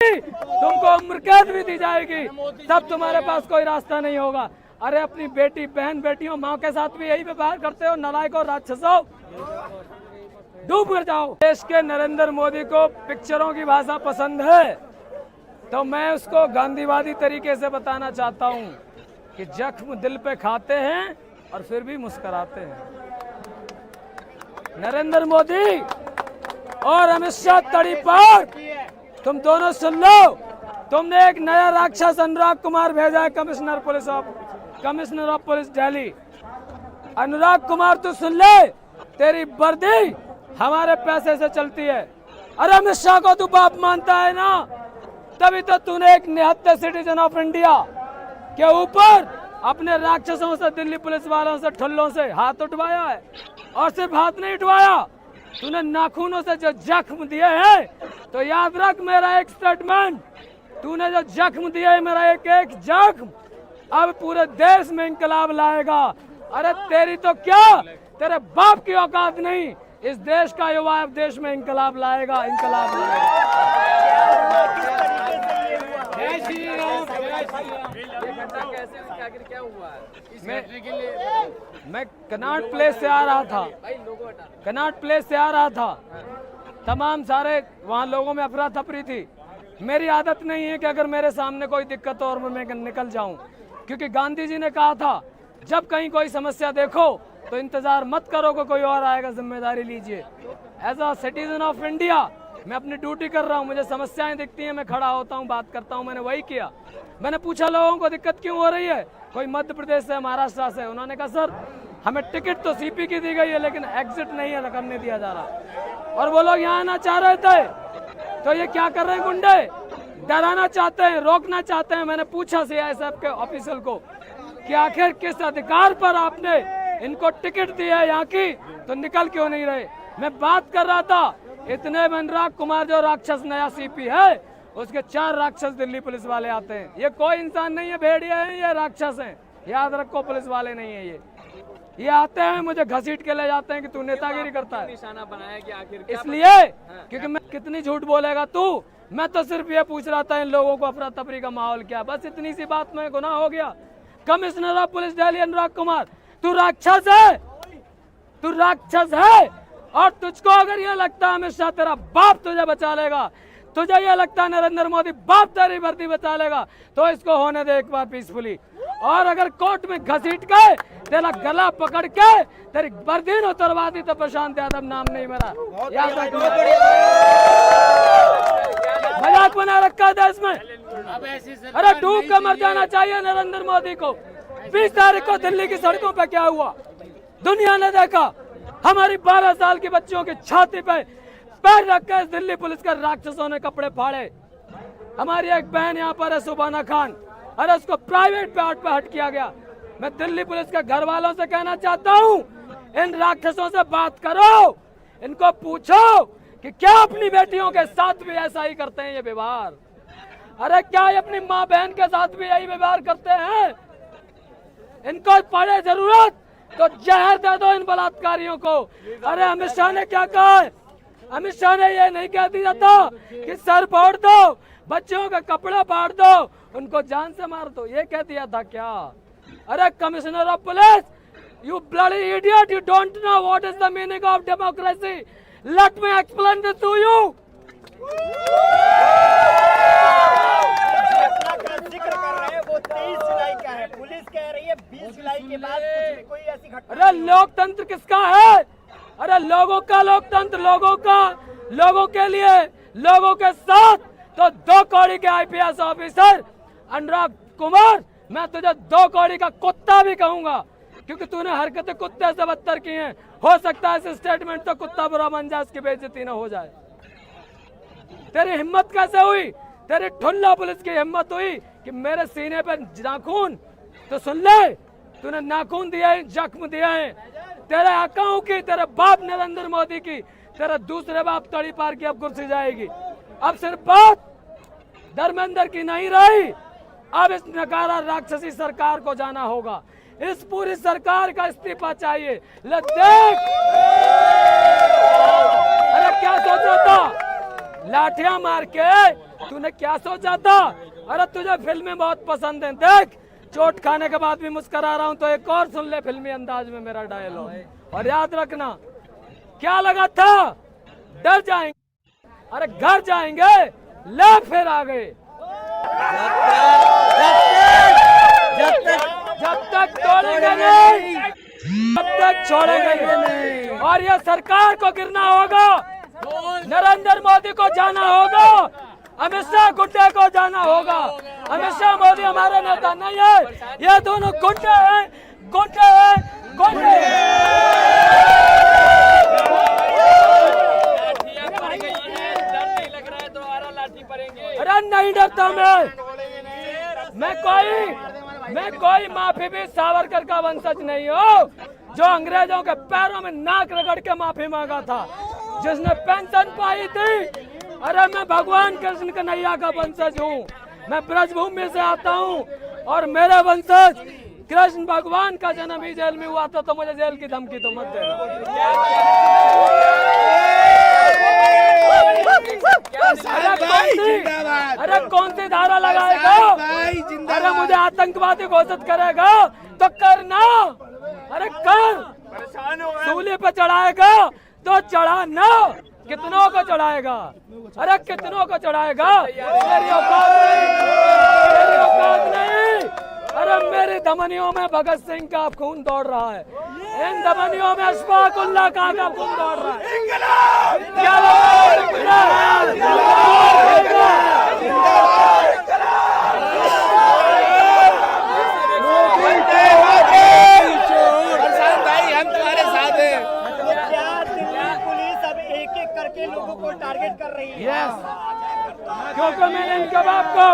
तुमको उम्र कैद भी दी जाएगी, तब तुम्हारे पास कोई रास्ता नहीं होगा। अरे अपनी बेटी, बहन, बेटियों, माँ के साथ भी यही व्यवहार करते हो, नालायकों, राक्षसों, डूब कर जाओ। देश के नरेंद्र मोदी को पिक्चरों की भाषा पसंद है, तो मैं उसको गांधीवादी तरीके से बताना चाहता हूँ कि जख्म दिल पे खाते हैं और फिर भी मुस्कुराते हैं। नरेंद्र मोदी और अमित शाह तड़ी पार, तुम दोनों सुन लो। तुमने एक नया राक्षस अनुराग कुमार भेजा है, कमिश्नर ऑफ पुलिस दिल्ली। अनुराग कुमार तू सुन ले, तेरी वर्दी हमारे पैसे से चलती है। अरे अमित शाह को तू बाप मानता है ना, तभी तो तूने एक निहत्थे सिटीजन ऑफ इंडिया के ऊपर अपने राक्षसों से, दिल्ली पुलिस वालों से, ठुल्लों से हाथ उठवाया है। और सिर्फ हाथ नहीं उठवाया, तूने नाखूनों से जो जख्म दिए हैं, तो याद रख मेरा एक स्टेटमेंट, तूने जो जख्म दिए है, मेरा एक एक जख्म अब पूरे देश में इंकलाब लाएगा। अरे तेरी तो क्या, तेरे बाप की औकात नहीं, इस देश का युवा अब देश में इंकलाब लाएगा, इंकलाब लाएगा। क्या हुआ? मैं कनॉट प्लेस से आ रहा था, तमाम सारे वहाँ लोगों में अफरा तफरी थी। मेरी आदत नहीं है कि अगर मेरे सामने कोई दिक्कत हो और मैं निकल जाऊं, क्योंकि गांधी जी ने कहा था जब कहीं कोई समस्या देखो तो इंतजार मत करो कि कोई और आएगा, जिम्मेदारी लीजिए। As a citizen of India मैं अपनी ड्यूटी कर रहा हूँ, मुझे समस्याएं दिखती हैं, मैं खड़ा होता हूँ, बात करता हूँ। मैंने वही किया। मैंने पूछा लोगों को दिक्कत क्यों हो रही है, कोई मध्य प्रदेश से, महाराष्ट्र से। उन्होंने कहा सर हमें टिकट तो सीपी की दी गई है, लेकिन एग्जिट नहीं है, करने दिया जा रहा। और वो लोग यहाँ आना चाह रहे थे, तो ये क्या कर रहे हैं गुंडे, डराना चाहते हैं, रोकना चाहते हैं। मैंने पूछा सीआईएसएफ के ऑफिसर को कि आखिर किस अधिकार पर आपने इनको टिकट दी है यहाँ की, तो निकल क्यों नहीं रहे। मैं बात कर रहा था, इतने में अनुराग कुमार जो राक्षस नया सीपी है, उसके 4 राक्षस दिल्ली पुलिस वाले आते हैं। ये कोई इंसान नहीं है, भेड़िया है, ये राक्षस हैं, याद रखो, पुलिस वाले नहीं है ये आते हैं, मुझे घसीट के ले जाते हैं कि तू नेतागिरी करता है। निशाना बनाया कि आखिर इसलिए क्योंकि मैं कितनी झूठ बोलेगा तू। मैं तो सिर्फ ये पूछ रहा था इन लोगों को अफरा तफरी का माहौल क्या, बस इतनी सी बात में गुनाह हो गया। कमिश्नर ऑफ पुलिस दिल्ली अनुराग कुमार, तू राक्षस है, तू राक्षस है। और तुझको अगर ये लगता है अमित शाह तेरा बाप तुझे बचा लेगा, तुझे ये लगता है नरेंद्र मोदी बाप तेरी वर्दी बचा लेगा, तो इसको होने दे एक बार पीसफुली। और अगर कोर्ट में घसीट के तेरा गला पकड़ के तेरी वर्दी उतरवा दी तो प्रशांत यादव नाम नहीं मेरा, याद रख। मजाक बना रखा है देश में। अरे डूब के मर जाना चाहिए नरेंद्र मोदी को। 20 तारीख को दिल्ली की सड़कों पे क्या हुआ दुनिया ने देखा। हमारी 12 साल की बच्चियों की छाती पे पैर रख के दिल्ली पुलिस के राक्षसों ने कपड़े फाड़े। हमारी एक बहन यहाँ पर है, सुबाना खान, अरे उसको प्राइवेट पार्ट पे हट किया गया। मैं दिल्ली पुलिस के घर वालों से कहना चाहता हूँ, इन राक्षसों से बात करो, इनको पूछो कि क्या अपनी बेटियों के साथ भी ऐसा ही करते हैं ये व्यवहार। अरे क्या ये अपनी माँ बहन के साथ भी यही व्यवहार करते हैं। इनको पड़े जरूरत तो जहर दे दो इन बलात्कारियों को। अरे अमित शाह ने क्या कहा है, अमित शाह ने ये नहीं कह दिया था कि सर फोड़ दो, बच्चों के कपड़े फाड़ दो, उनको जान से मार दो, ये कह दिया था क्या। अरे commissioner of police, you bloody idiot, you don't know what is the meaning of democracy. Let me explain this to you. जिक्र कर रहे हैं वो 23 जुलाई का है, पुलिस कह रही है 20 जुलाई के बाद कोई ऐसी घटना। अरे लोकतंत्र किसका है, अरे लोगों का लोकतंत्र, लोगों का, लोगों के लिए, लोगों के साथ। तो 2 कौड़ी के आईपीएस ऑफिसर अनुराग कुमार, मैं तुझे 2 कौड़ी का कुत्ता भी कहूंगा, क्योंकि तूने हरकतें कुत्ते से बदतर की हैं। हो सकता है इस स्टेटमेंट तो कुत्ता बुरा बन जाए, उसकी बेइज्जती न हो जाए। तेरी हिम्मत कैसे हुई, तेरी ठुल्ला पुलिस की हिम्मत हुई कि मेरे सीने पर नाखून, तो सुन ले, तूने नाखून दिए हैं, जख्म दिए हैं, तेरे आकाओं की, तेरे बाप नरेंद्र मोदी की, तेरे दूसरे बाप तड़ी पार की अब कुर्सी जाएगी। अब सिर्फ बात धर्मेंद्र की नहीं रही, अब इस नकारा राक्षसी सरकार को जाना होगा। इस पूरी सरकार का इस्तीफा चाहिए। ले देख, अरे क्या सोच रहा था, लाठियां मार के तूने क्या सोचा था? अरे तुझे फिल्में बहुत पसंद हैं, देख चोट खाने के बाद भी मुस्कुरा रहा हूं, तो एक और सुन ले फिल्मी अंदाज में मेरा डायलॉग। और याद रखना, क्या लगा था डर जाएंगे, अरे घर जाएंगे, ले फिर आ गए। जब तक तोड़ेंगे नहीं, तब तक छोड़ेंगे नहीं। और ये सरकार को गिरना होगा, नरेंद्र मोदी को जाना होगा, अमित शाह गुंडे को जाना होगा। अमित शाह मोदी हमारे नेता नहीं है, ये दोनों गुंडे हैं, गुंडे हैं, गुंडे। अरे नहीं डरता मैं कोई माफी भी सावरकर का वंशज नहीं हूँ, जो अंग्रेजों के पैरों में नाक रगड़ के माफी मांगा था, जिसने पेंशन पाई थी। अरे मैं भगवान कृष्ण कन्हैया का वंशज हूँ, मैं ब्रजभूमि से आता हूँ, और मेरे वंशज कृष्ण भगवान का जन्म ही जेल में हुआ था, तो मुझे जेल की धमकी तो मत देना। अरे कौन सी धारा लगाएगा? अरे मुझे आतंकवादी घोषित करेगा तो करना, अरे कर। सूली पे चढ़ाएगा तो चढ़ाना, कितनों को चढ़ाएगा? अरे कितनों को चढ़ाएगा? मेरी औकात नहीं, मेरी औकात नहीं। अरे मेरी धमनियों में भगत सिंह का खून दौड़ रहा है, इन धमनियों में अशफाक उल्लाह का खून दौड़ रहा है। लोगों को टारगेट कर रही है। यस, क्योंकि मैंने इनके बाप को,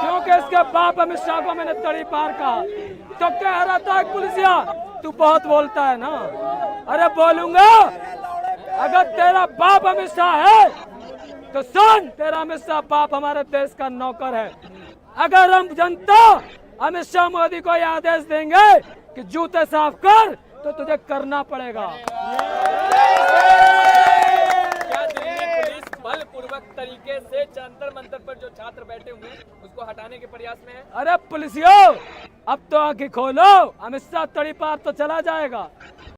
क्योंकि इसके बाप अमित शाह को मैंने तड़ी पार कहा, तो कह रहा था पुलिसिया तू बहुत बोलता है ना। अरे बोलूंगा, अगर तेरा बाप अमित शाह है तो सुन, तेरा अमित शाह बाप हमारे देश का नौकर है। अगर हम जनता अमित शाह मोदी को यह आदेश देंगे कि जूते साफ कर, तो तुझे करना पड़ेगा। बलपूर्वक तरीके से जंतर मंतर पर जो छात्र बैठे हुए हैं उसको हटाने के प्रयास में है। अरे पुलिसियों, अब तो आंखें खोलो, अमित शाह तड़ी पार तो चला जाएगा।